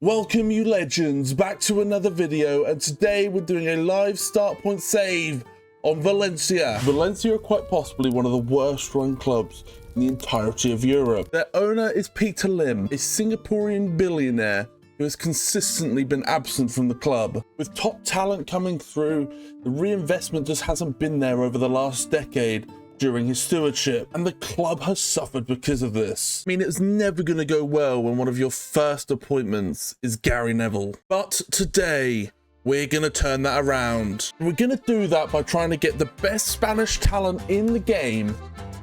Welcome you legends back to another video, and today we're doing a live start point save on Valencia. Valencia are quite possibly one of the worst run clubs in the entirety of Europe. Their owner is Peter Lim, a Singaporean billionaire who has consistently been absent from the club. With top talent coming through, the reinvestment just hasn't been there over the last decade during his stewardship, and the club has suffered because of this. I mean, it's never going to go well when one of your first appointments is Gary Neville. But today, we're going to turn that around. We're going to do that by trying to get the best Spanish talent in the game,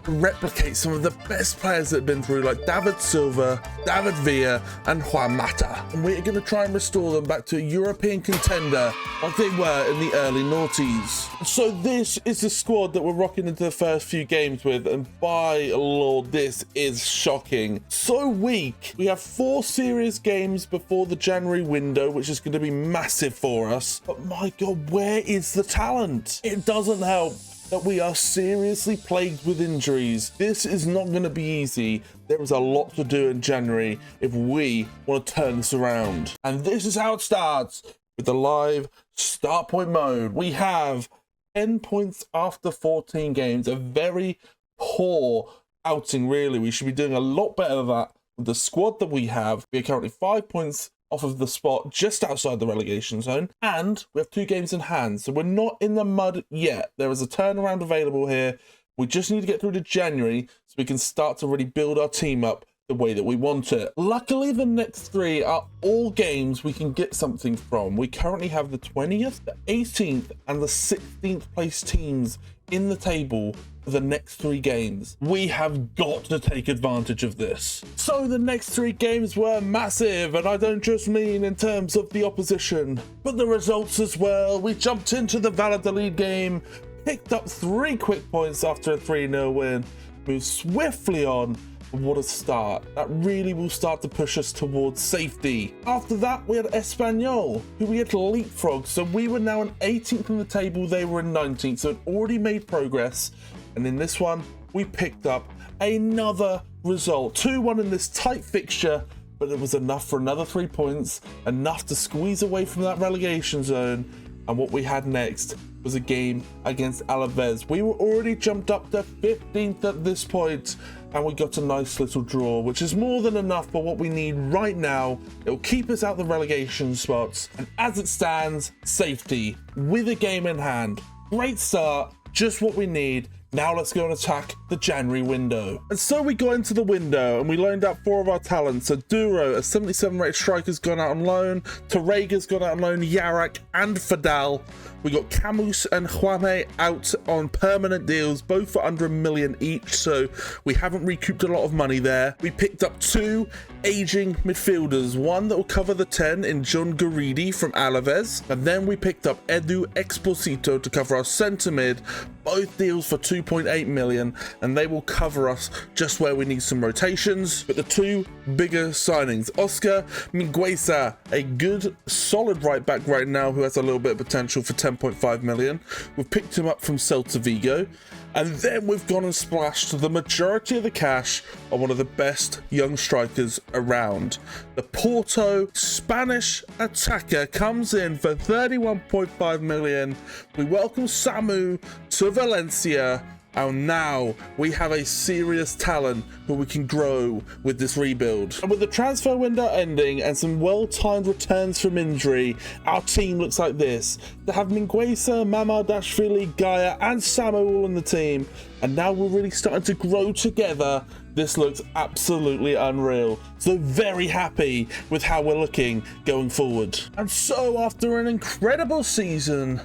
replicate some of the best players that have been through, like David Silva, David Villa, and Juan Mata. And we're going to try and restore them back to a European contender like they were in the early noughties. So this is the squad that we're rocking into the first few games with, and by Lord, this is shocking. So weak. We have 4 serious games before the January window, which is going to be massive for us. But my God, where is the talent? It doesn't help that we are seriously plagued with injuries. This is not going to be easy. There is a lot to do in January if we want to turn this around. And this is how it starts with the live start point mode. We have 10 points after 14 games. A very poor outing, really. We should be doing a lot better than that with the squad that we have. We are currently 5 points off of the spot just outside the relegation zone, and we have 2 games in hand, so we're not in the mud yet. There is a turnaround available here. We just need to get through to January so we can start to really build our team up the way that we want it. Luckily, the next 3 are all games we can get something from. We currently have the 20th, the 18th, and the 16th place teams in the table for the next 3 games. We have got to take advantage of this. So the next 3 games were massive, and I don't just mean in terms of the opposition, but the results as well. We jumped into the Valladolid game, picked up 3 quick points after a 3-0 win, moved swiftly on. What a start. That really will start to push us towards safety. After that, we had Espanyol, who we had to leapfrog. So we were now in 18th in the table, they were in 19th, so it already made progress. And in this one, we picked up another result. 2-1 in this tight fixture, but it was enough for another 3 points, enough to squeeze away from that relegation zone. And what we had next was a game against Alaves. We were already jumped up to 15th at this point, and we got a nice little draw, which is more than enough for what we need right now. It will keep us out the relegation spots, and as it stands, safety with a game in hand. Great start, just what we need. Now let's go and attack the January window. And so we got into the window and we loaned out 4 of our talents. So Duro, a 77 rated striker's gone out on loan. Tarega's gone out on loan. Yarak and Fadal. We got Camus and Juame out on permanent deals, both for under $1 million each. So we haven't recouped a lot of money there. We picked up 2 aging midfielders, one that will cover the 10 in John Garidi from Alaves. And then we picked up Edu Exposito to cover our centre mid, both deals for 2.8 million, and they will cover us just where we need some rotations. But the 2 bigger signings, Oscar Mingueza, a good solid right back right now who has a little bit of potential for 10.5 million. We've picked him up from Celta Vigo, and then we've gone and splashed the majority of the cash on one of the best young strikers around. The Porto Spanish attacker comes in for 31.5 million. We welcome Samu to Valencia, and now we have a serious talent who we can grow with this rebuild. And with the transfer window ending and some well-timed returns from injury, our team looks like this. To have Mingueza, Mamardashvili, Gaia, and Samu all in the team, and now we're really starting to grow together. This looks absolutely unreal. So very happy with how we're looking going forward. And so after an incredible season,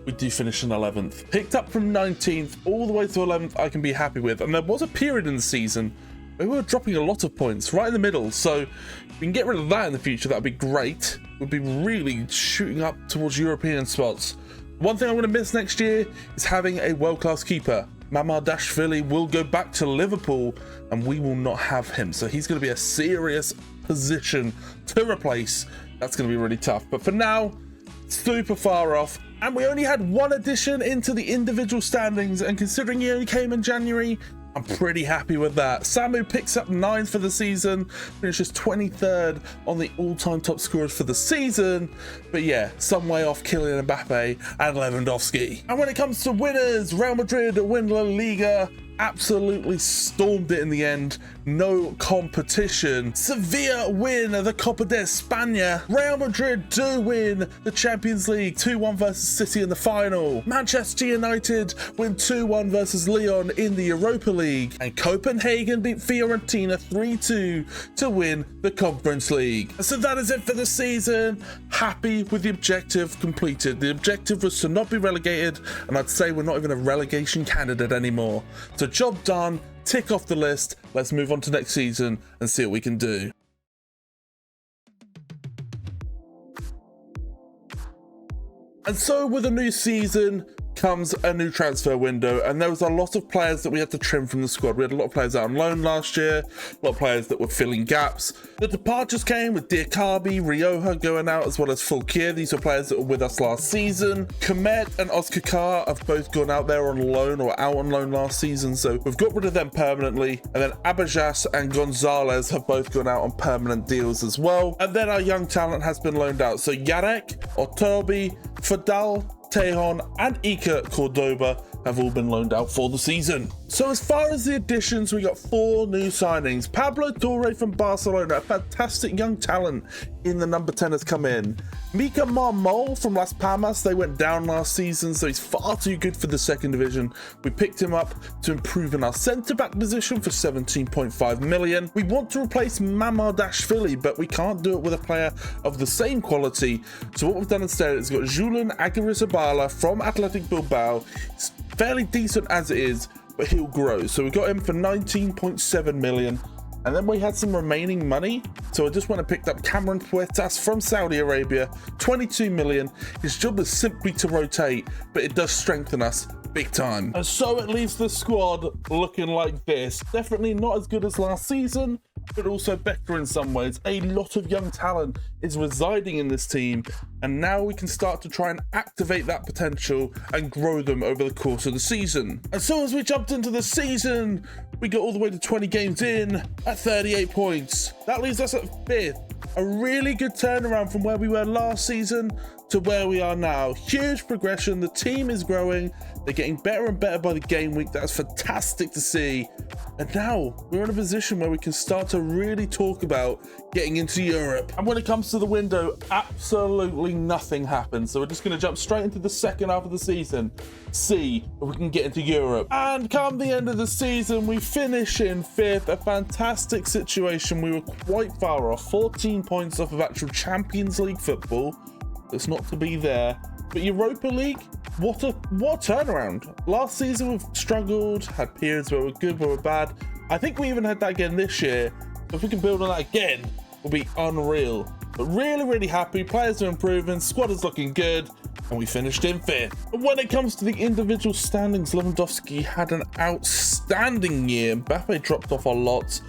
we do finish in 11th. Picked up from 19th all the way to 11th, I can be happy with. And there was a period in the season where we were dropping a lot of points right in the middle. So if we can get rid of that in the future, that'd be great. We'd be really shooting up towards European spots. One thing I'm going to miss next year is having a world-class keeper. Mamardashvili will go back to Liverpool and we will not have him. So he's going to be a serious position to replace. That's going to be really tough. But for now, super far off. And we only had 1 addition into the individual standings, and considering he only came in January, I'm pretty happy with that. Samu picks up 9 for the season, finishes 23rd on the all-time top scorers for the season. But yeah, some way off Kylian Mbappe and Lewandowski. And when it comes to winners, Real Madrid win La Liga. Absolutely stormed it in the end. No competition. Sevilla win the Copa de España. Real Madrid do win the Champions League 2-1 versus City in the final. Manchester United win 2-1 versus Lyon in the Europa League. And Copenhagen beat Fiorentina 3-2 to win the Conference League. So that is it for the season. Happy with the objective completed. The objective was to not be relegated, and I'd say we're not even a relegation candidate anymore. So job done, tick off the list. Let's move on to next season and see what we can do. And so with a new season comes a new transfer window, and there was a lot of players that we had to trim from the squad. We had a lot of players out on loan last year, a lot of players that were filling gaps. The departures came with Diakabi, Rioja going out, as well as Fulkir. These are players that were with us last season. Komet and Oscar Carr have both gone out there on loan or out on loan last season, so we've got rid of them permanently. And then Abajas and Gonzalez have both gone out on permanent deals as well. And then our young talent has been loaned out. So Yarek, Otobi, Fadal, Tejon and Ika Cordoba have all been loaned out for the season. So as far as the additions, we got 4 new signings. Pablo Torre from Barcelona, a fantastic young talent in the number 10 has come in. Mika Marmol from Las Palmas, they went down last season, so he's far too good for the second division. We picked him up to improve in our centre-back position for 17.5 million. We want to replace Mamardashvili, but we can't do it with a player of the same quality. So what we've done instead is got Julian Aguirrezabala from Athletic Bilbao. It's fairly decent as it is, but he'll grow. So we got him for 19.7 million. And then we had some remaining money, so I just went and picked up Cameron Puertas from Saudi Arabia, 22 million. His job is simply to rotate, but it does strengthen us big time. And so it leaves the squad looking like this. Definitely not as good as last season, but also better in some ways. A lot of young talent is residing in this team, and now we can start to try and activate that potential and grow them over the course of the season. And so as we jumped into the season, we got all the way to 20 games in at 38 points. That leaves us at 5th. A really good turnaround from where we were last season to where we are now. Huge progression. The team is growing. They're getting better and better by the game week. That's fantastic to see. And now we're in a position where we can start to really talk about getting into Europe. And when it comes to the window, absolutely nothing happens. So we're just going to jump straight into the second half of the season, see if we can get into Europe. And come the end of the season, we finish in 5th. A fantastic situation. We were quite far off, 14 points off of actual Champions League football. It's not to be there. But Europa League, what a turnaround. Last season we've struggled, had periods where we're good, where we're bad. I think we even had that again this year. So if we can build on that again, we'll be unreal. But really, really happy. Players are improving, squad is looking good, and we finished in 5th. But when it comes to the individual standings, Lewandowski had an outstanding year. Mbappe dropped off a lot.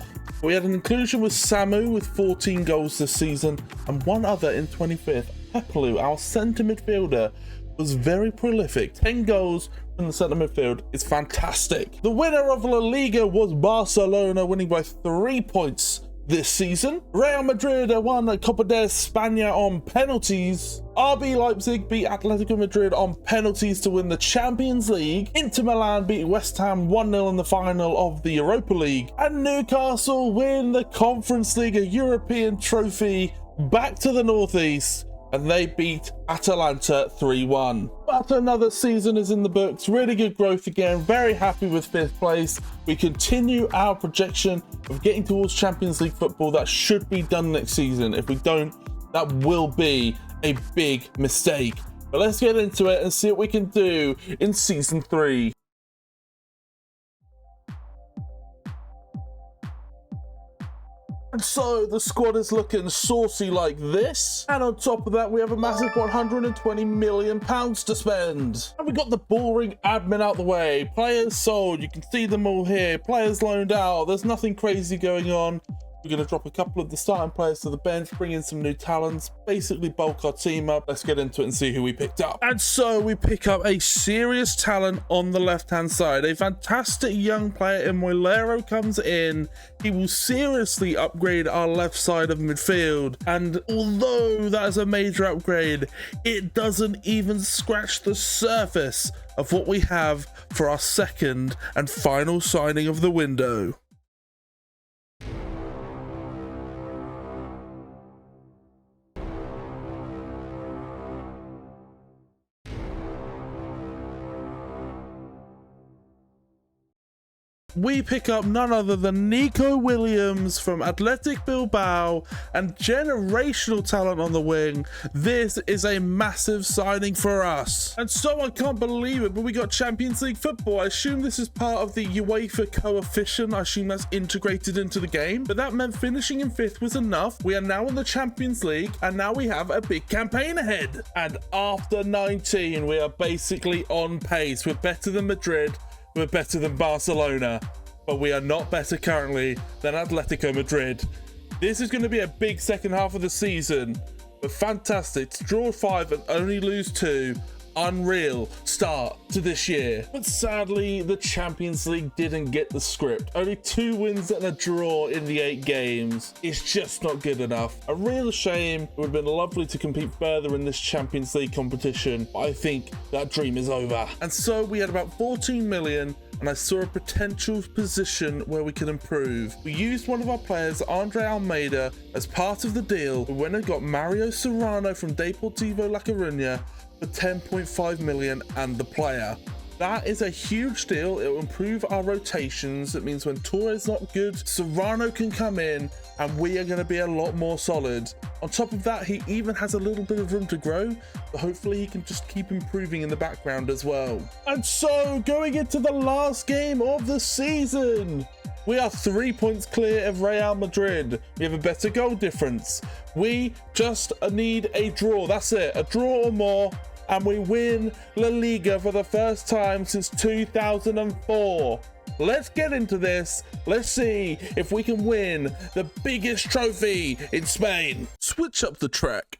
We had an inclusion with Samu with 14 goals this season, and one other in 25th. Pepelu, our centre midfielder, was very prolific. 10 goals from the centre midfield is fantastic. The winner of La Liga was Barcelona, winning by 3 points this season. Real Madrid won the Copa de España on penalties. RB Leipzig beat Atletico Madrid on penalties to win the Champions League. Inter Milan beat West Ham 1-0 in the final of the Europa League. And Newcastle win the Conference League, a European trophy, back to the Northeast. And they beat Atalanta 3-1. But another season is in the books. Really good growth again. Very happy with 5th place. We continue our projection of getting towards Champions League football. That should be done next season. If we don't, that will be a big mistake. But let's get into it and see what we can do in Season 3. And so the squad is looking saucy like this. And on top of that, we have a massive £120 million to spend. And we got the boring admin out the way. Players sold, you can see them all here. Players loaned out, there's nothing crazy going on. We're going to drop a couple of the starting players to the bench, bring in some new talents, basically bulk our team up. Let's get into it and see who we picked up. And so we pick up a serious talent on the left-hand side. A fantastic young player in Moilero comes in. He will seriously upgrade our left side of midfield. And although that is a major upgrade, it doesn't even scratch the surface of what we have for our second and final signing of the window. We pick up none other than Nico Williams from Athletic Bilbao, and generational talent on the wing. This is a massive signing for us. And so I can't believe it, but we got Champions League football. I assume this is part of the UEFA coefficient. I assume that's integrated into the game, but that meant finishing in 5th was enough. We are now in the Champions League, and now we have a big campaign ahead. And after 19, we are basically on pace. We're better than Madrid. We're better than Barcelona, but we are not better currently than Atletico Madrid. This is going to be a big second half of the season, but fantastic. To draw 5 and only lose 2, unreal start to this year. But sadly, the Champions League didn't get the script. Only 2 wins and a draw in the 8 games. It's just not good enough. A real shame. It would have been lovely to compete further in this Champions League competition, but I think that dream is over. And so we had about 14 million, and I saw a potential position where we could improve. We used one of our players, Andre Almeida, as part of the deal. We went and got Mario Serrano from Deportivo La Coruña for 10.5 million and the player. That is a huge deal. It will improve our rotations. It means when Torre's not good, Serrano can come in and we are going to be a lot more solid. On top of that, he even has a little bit of room to grow, but hopefully he can just keep improving in the background as well. And so going into the last game of the season, we are 3 points clear of Real Madrid. We have a better goal difference. We just need a draw. That's it, a draw or more, and we win La Liga for the first time since 2004. Let's get into this. Let's see if we can win the biggest trophy in Spain. Switch up the track.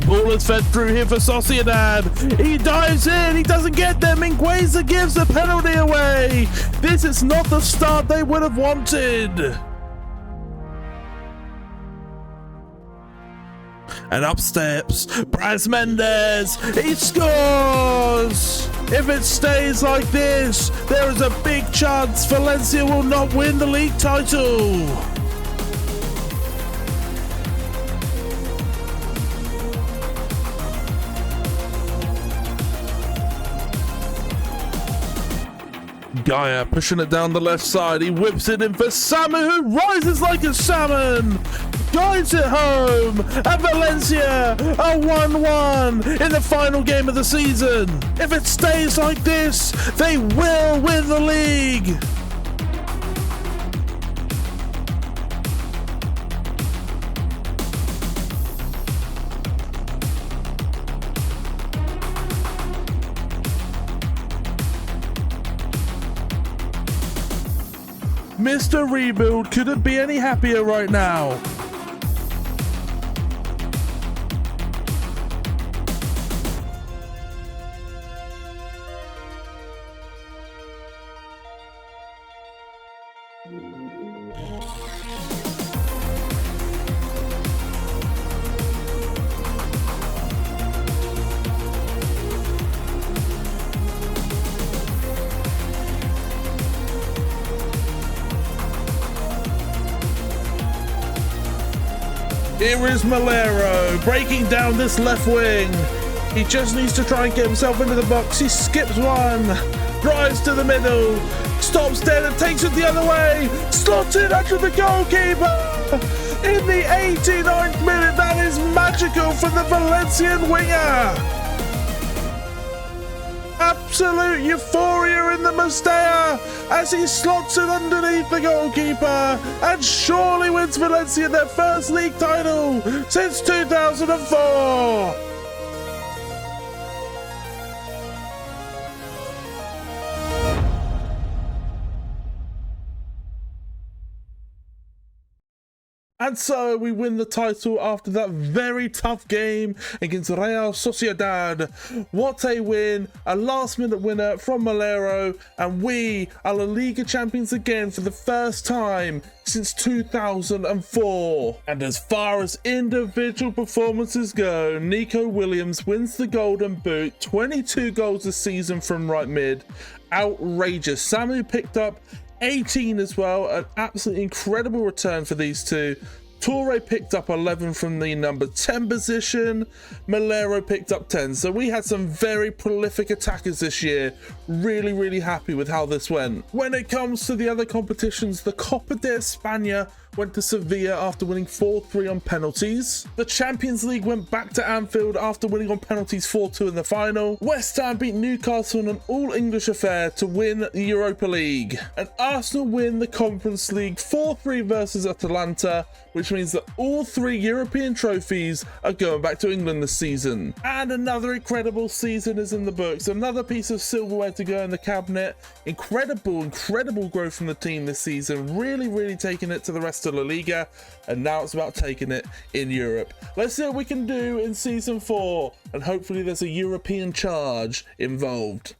Ball is fed through here for Sociedad. He dives in. He doesn't get there. Mingueza gives the penalty away. This is not the start they would have wanted. And up steps Braz Mendes. He scores. If it stays like this, there is a big chance Valencia will not win the league title. Gaia pushing it down the left side. He whips it in for Samu, who rises like a salmon. Guides it home. And Valencia are 1-1 in the final game of the season. If it stays like this, they will win the league. Mr. Rebuild couldn't be any happier right now. Here is Malero breaking down this left wing. He just needs to try and get himself into the box. He skips one, drives to the middle, stops dead and takes it the other way. Slots it under the goalkeeper. In the 89th minute, that is magical for the Valencian winger. Absolute euphoria in the Mestalla as he slots it underneath the goalkeeper and surely wins Valencia their first league title since 2004. And so we win the title after that very tough game against Real Sociedad. What a win, a last minute winner from Malero, and we are La Liga champions again for the first time since 2004. And as far as individual performances go, Nico Williams wins the Golden Boot, 22 goals this season from right mid. Outrageous. Samu picked up 18 as well, an absolutely incredible return for these two. Toure picked up 11 from the number 10 position. Malero picked up 10. So we had some very prolific attackers this year. Really happy with how this went. When it comes to the other competitions, the Copa de España went to Sevilla after winning 4-3 on penalties. The Champions League went back to Anfield after winning on penalties 4-2 in the final. West Ham beat Newcastle in an all-English affair to win the Europa League. And Arsenal win the Conference League 4-3 versus Atalanta, which means that all 3 European trophies are going back to England this season. And another incredible season is in the books. Another piece of silverware to go in the cabinet. Incredible growth from the team this season. Really taking it to the rest of La Liga, and now it's about taking it in Europe. Let's see what we can do in season 4, and hopefully there's a European charge involved.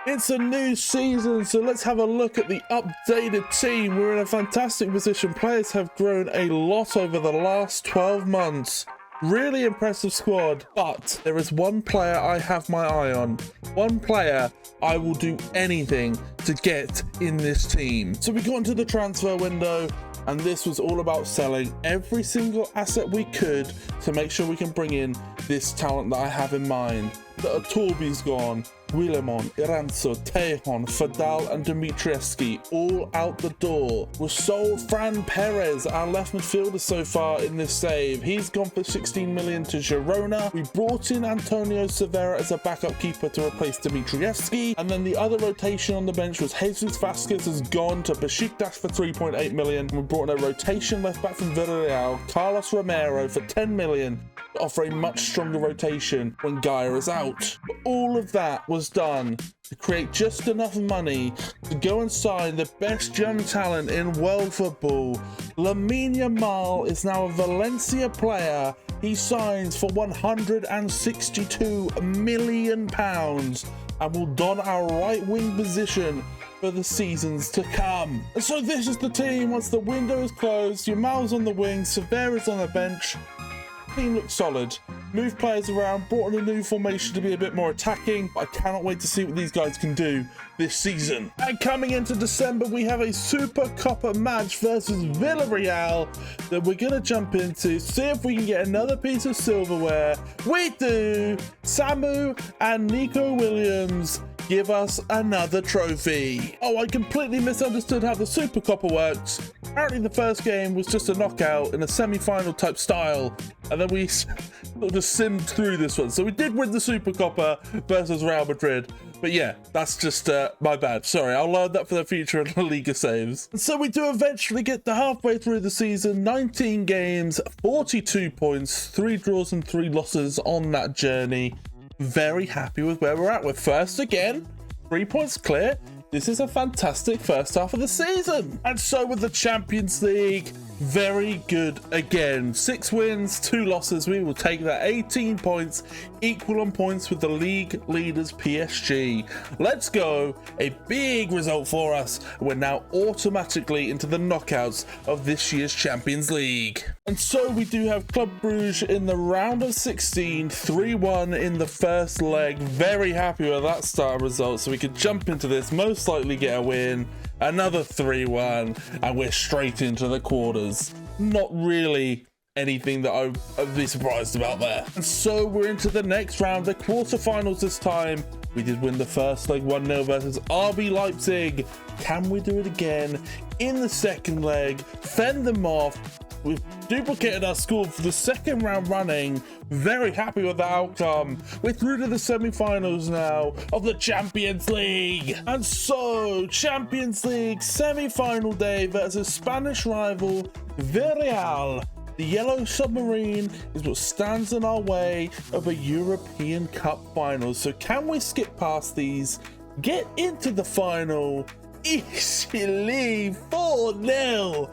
It's a new season, so let's have a look at the updated team. We're in a fantastic position. Players have grown a lot over the last 12 months. Really impressive squad, but there is one player I have my eye on. One player I will do anything to get in this team. So we got into the transfer window, and this was all about selling every single asset we could to make sure we can bring in this talent that I have in mind. The Torby's gone, Willemon, Iranzo, Tejon, Fadal and Dimitrievski all out the door. We sold Fran Perez, our left midfielder so far in this save. He's gone for 16 million to Girona. We brought in Antonio Severa as a backup keeper to replace Dimitrievski. And then the other rotation on the bench was Jesus Vasquez has gone to Besiktas for 3.8 million. We brought in a rotation left back from Villarreal, Carlos Romero for 10 million. To offer a much stronger rotation when Gaia is out. But all of that was done to create just enough money to go and sign the best young talent in world football. Lamine Yamal is now a Valencia player. He signs for £162 million and will don our right wing position for the seasons to come. And so this is the team once the window is closed. Yamal's on the wing, Severa's on the bench. Team looks solid. Moved players around, brought in a new formation to be a bit more attacking. I cannot wait to see what these guys can do this season. And coming into December, we have a Super Copa match versus Villarreal that we're going to jump into, see if we can get another piece of silverware. We do! Samu and Nico Williams give us another trophy. Oh, I completely misunderstood how the Super Copa works. Apparently the first game was just a knockout in a semi-final type style, and then we sort of simmed through this one. So we did win the Super Copa versus Real Madrid. But yeah, that's just my bad. Sorry, I'll learn that for the future in La Liga saves. And so we do eventually get to halfway through the season. 19 games, 42 points, 3 draws and 3 losses on that journey. Very happy with where we're at. We're first again, 3 points clear. This is a fantastic first half of the season. And so with the Champions League, very good again. 6 wins, 2 losses. We will take that. 18 points, equal on points with the league leaders PSG. Let's go. A big result for us. We're now automatically into the knockouts of this year's Champions League. And so we do have Club Brugge in the round of 16, 3-1 in the first leg. Very happy with that start result, so we could jump into this, most likely get a win. Another 3-1, and we're straight into the quarters. Not really anything that I'd be surprised about there. And so we're into the next round, the quarterfinals this time. We did win the first leg 1-0 versus RB Leipzig. Can we do it again in the second leg? Fend them off. We've duplicated our score for the second round running. Very happy with the outcome. We're through to the semi-finals now of the Champions League. And so, Champions League semi-final day versus Spanish rival Villarreal. The Yellow Submarine is what stands in our way of a European Cup final. So can we skip past these, get into the final easily 4-0?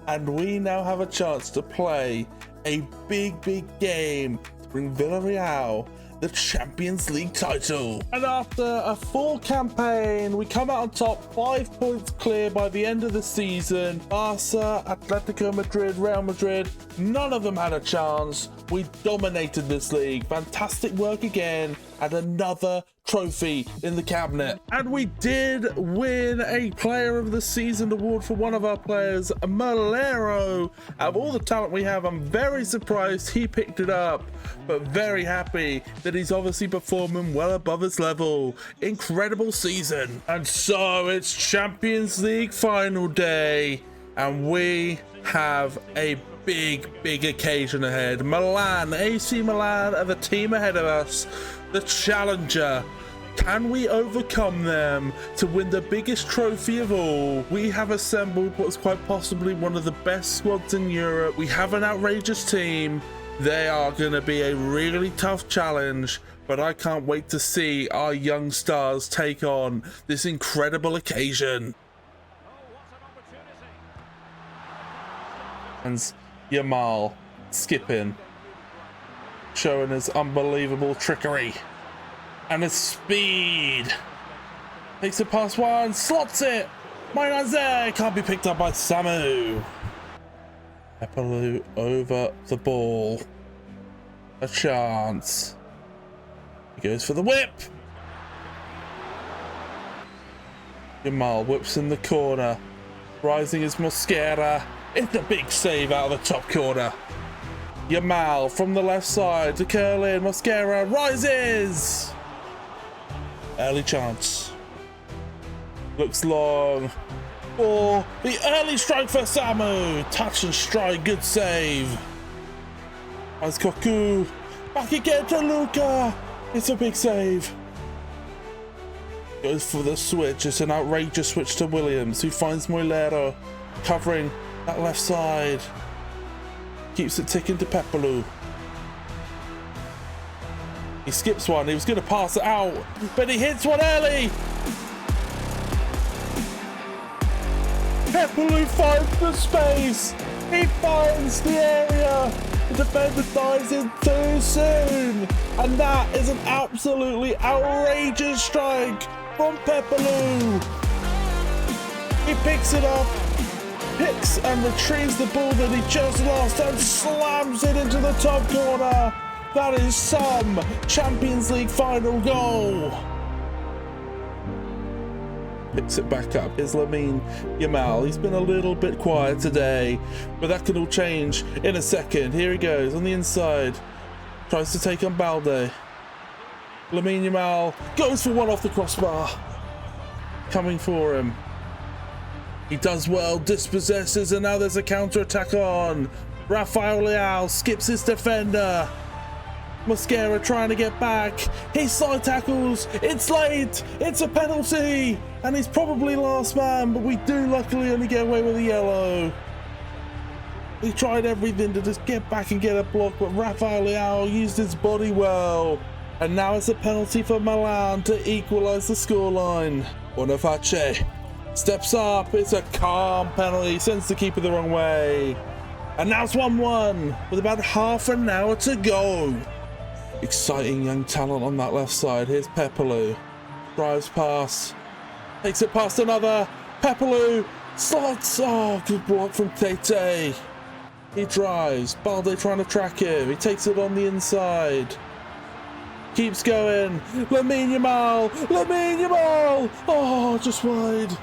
And we now have a chance to play a big game to bring Villarreal the Champions League title. And after a full campaign, we come out on top, 5 points clear by the end of the season. Barca, Atletico Madrid, Real Madrid, none of them had a chance. We dominated this league. Fantastic work again, and another trophy in the cabinet. And we did win a Player of the Season award for one of our players, Malero. Out of all the talent we have, I'm very surprised he picked it up, but very happy that he's obviously performing well above his level. Incredible season. And so it's Champions League final day, and we have a big occasion ahead. Milan, AC Milan are the team ahead of us, the challenger. Can we overcome them to win the biggest trophy of all? We have assembled what's quite possibly one of the best squads in Europe. We have an outrageous team. They are going to be a really tough challenge, but I can't wait to see our young stars take on this incredible occasion. And Yamal skipping, showing his unbelievable trickery and his speed. Takes it past one, slots it. Mainanze can't be picked up by Samu. Epalou over the ball. A chance. He goes for the whip. Yamal whips in the corner. Rising is Mosquera. It's a big save out of the top corner. Yamal from the left side to curl in. Mosquera rises. Early chance. Looks long. Oh, the early strike for Samu. Touch and strike, good save. As Koku. Back again to Luca. It's a big save. Goes for the switch. It's an outrageous switch to Williams, who finds Moilero covering that left side. Keeps it ticking to Pepelu. He skips one. He was going to pass it out, but he hits one early. Pepelu finds the space. He finds the area. The defender dives in too soon. And that is an absolutely outrageous strike from Pepelu. He picks it up, picks and retrieves the ball that he just lost and slams it into the top corner. That is some Champions League final goal. Picks it back up is Lamine Yamal. He's been a little bit quiet today, but that could all change in a second. Here he goes on the inside. Tries to take on Balde. Lamine Yamal goes for one off the crossbar. Coming for him. He does well, dispossesses, and now there's a counter-attack on. Rafael Leao skips his defender. Mosquera trying to get back. He slide tackles. It's late. It's a penalty. And he's probably last man, but we do luckily only get away with a yellow. He tried everything to just get back and get a block, but Rafael Leao used his body well. And now it's a penalty for Milan to equalise the scoreline. Boniface steps up. It's a calm penalty. Sends the keeper the wrong way. And now it's 1-1 with about half an hour to go. Exciting young talent on that left side. Here's Pepelu. Drives past. Takes it past another. Pepelu slots. Oh, good block from Tete. He drives. Balde trying to track him. He takes it on the inside. Keeps going. Lamine Yamal. Lamine Yamal. Oh, just wide.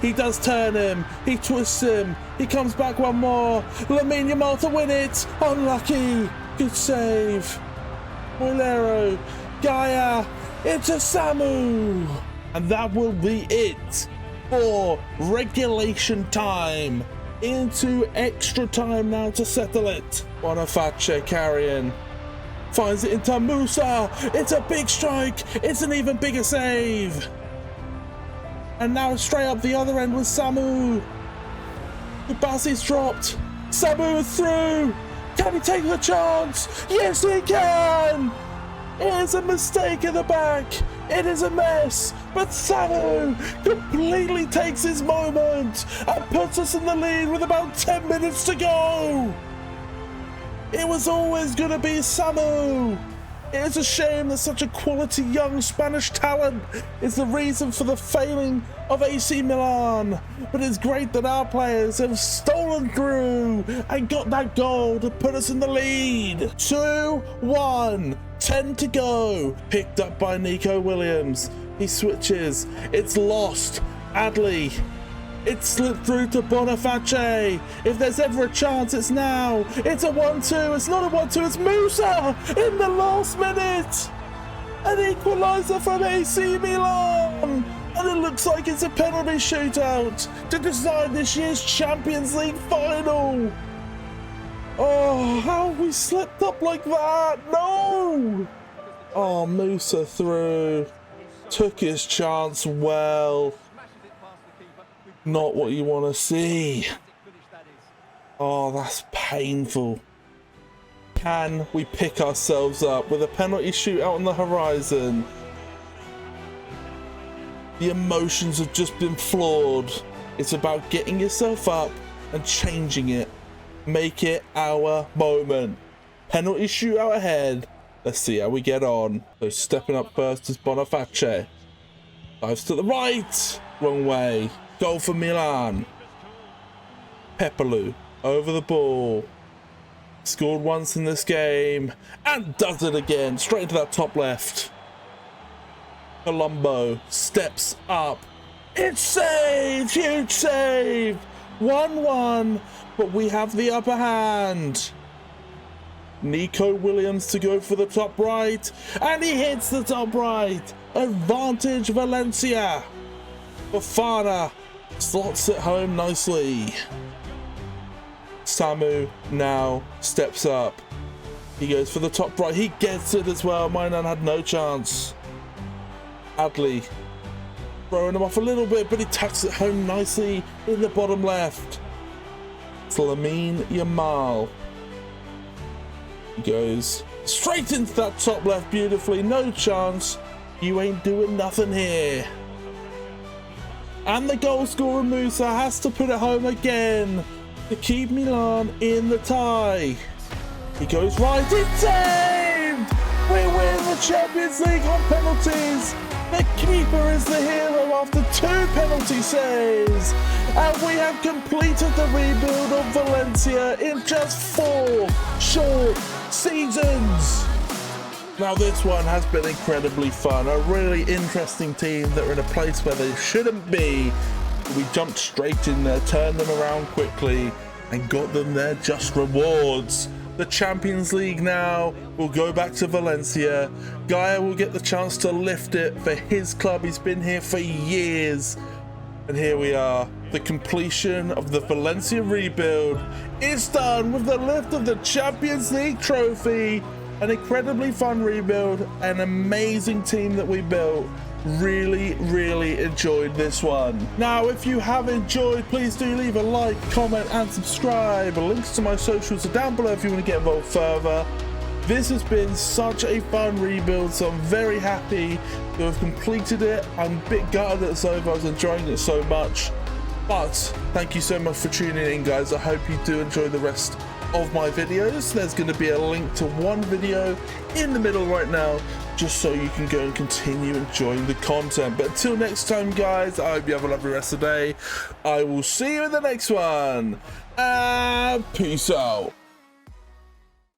He does turn him. He twists him. He comes back one more. Lamine Yamal to win it. Unlucky. Good save. Moilero. Gaia. Into Samu. And that will be it for regulation time. Into extra time now to settle it. Boniface carrying. Finds it into Musa. It's a big strike. It's an even bigger save. And now straight up the other end with Samu. Kubasi's dropped. Samu is through. Can he take the chance? Yes, he can. It is a mistake in the back. It is a mess. But Samu completely takes his moment and puts us in the lead with about 10 minutes to go. It was always going to be Samu. It is a shame that such a quality young Spanish talent is the reason for the failing of AC Milan. But it's great that our players have stolen through and got that goal to put us in the lead. 2-1, 10 to go. Picked up by Nico Williams. He switches. It's lost. Adley. It slipped through to Boniface. If there's ever a chance, it's now. It's a 1-2. It's not a 1-2. It's Musa in the last minute. An equaliser from AC Milan. And it looks like it's a penalty shootout to decide this year's Champions League final. Oh, how we slipped up like that. No. Oh, Musa through. Took his chance well. Not what you want to see. Oh, that's painful. Can we pick ourselves up with a penalty shootout on the horizon? The emotions have just been flawed. It's about getting yourself up and changing it. Make it our moment. Penalty shootout ahead. Let's see how we get on. So stepping up first is Boniface. Dives to the right. Wrong way. Goal for Milan. Pepelu over the ball. Scored once in this game and does it again. Straight into that top left. Colombo steps up. It's saved. Huge save. 1-1, but we have the upper hand. Nico Williams to go for the top right, and he hits the top right. Advantage Valencia. Bafana slots it home nicely. Samu now steps up. He goes for the top right. He gets it as well. Mainan had no chance. Adley throwing him off a little bit, but he tucks it home nicely in the bottom left. It's Lamine Yamal. He goes straight into that top left beautifully. No chance. You ain't doing nothing here. And the goal scorer Musa has to put it home again to keep Milan in the tie. He goes right, it's saved! We win the Champions League on penalties. The keeper is the hero after 2 penalty saves. And we have completed the rebuild of Valencia in just 4 short seasons. Now this one has been incredibly fun. A really interesting team that are in a place where they shouldn't be. We jumped straight in there, turned them around quickly and got them their just rewards. The Champions League now will go back to Valencia. Gaia will get the chance to lift it for his club. He's been here for years. And here we are. The completion of the Valencia rebuild is done with the lift of the Champions League trophy. An incredibly fun rebuild, an amazing team that we built. Really enjoyed this one. Now, if you have enjoyed, please do leave a like, comment and subscribe. Links to my socials are down below if you want to get involved further. This has been such a fun rebuild, so I'm very happy to have completed it. I'm a bit gutted that it's over. I was enjoying it so much. But thank you so much for tuning in, guys. I hope you do enjoy the rest of my videos. There's going to be a link to one video in the middle right now, just so you can go and continue enjoying the content. But until next time, guys, I hope you have a lovely rest of the day. I will see you in the next one, and peace out.